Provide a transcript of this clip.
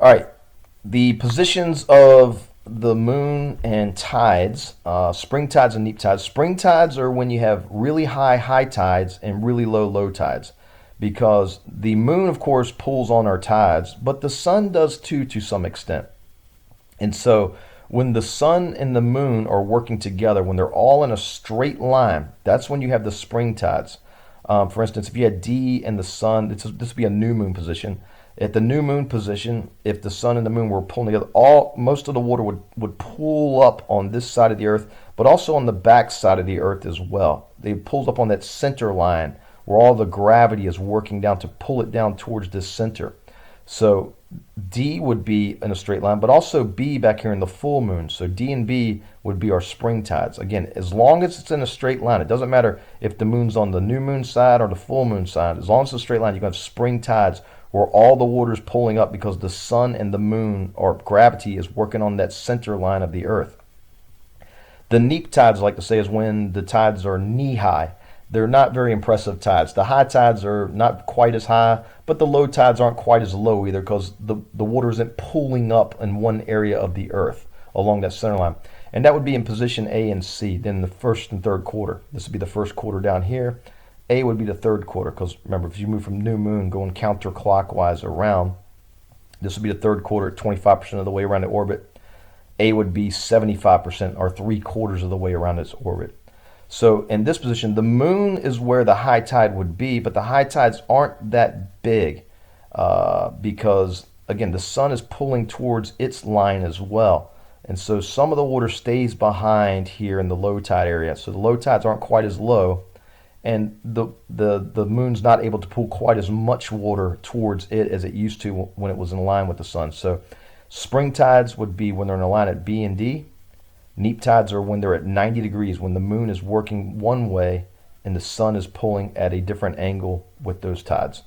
All right, the positions of the moon and tides, spring tides and neap tides. Spring tides are when you have really high tides and really low tides, because the moon, of course, pulls on our tides, but the sun does too to some extent. And so when the sun and the moon are working together, when they're all in a straight line, that's when you have the spring tides. For instance, if you had D and the sun, this would be a new moon position. At the new moon position, if the sun and the moon were pulling together, most of the water would pull up on this side of the earth, but also on the back side of the earth as well. They pulled up on that center line where all the gravity is working down to pull it down towards this center. So D would be in a straight line, but also B back here in the full moon. So D and B would be our spring tides. Again, as long as it's in a straight line, it doesn't matter if the moon's on the new moon side or the full moon side. As long as it's a straight line, you're going to have spring tides where all the water is pulling up because the sun and the moon, or gravity, is working on that center line of the earth. The neap tides, I like to say, is when the tides are knee high. They're not very impressive tides. The high tides are not quite as high, but the low tides aren't quite as low either, because the water isn't pulling up in one area of the earth along that center line. And that would be in position A and C, then the first and third quarter. This would be the first quarter down here. A would be the third quarter, because remember, if you move from new moon going counterclockwise around, this would be the third quarter at 25% of the way around the orbit. A would be 75%, or 3/4 of the way around its orbit. So in this position, the moon is where the high tide would be, but the high tides aren't that big, because, again, the sun is pulling towards its line as well. And so some of the water stays behind here in the low tide area. So the low tides aren't quite as low, and the moon's not able to pull quite as much water towards it as it used to when it was in line with the sun. So spring tides would be when they're in a line at B and D. Neap tides are when they're at 90 degrees, when the moon is working one way and the sun is pulling at a different angle with those tides.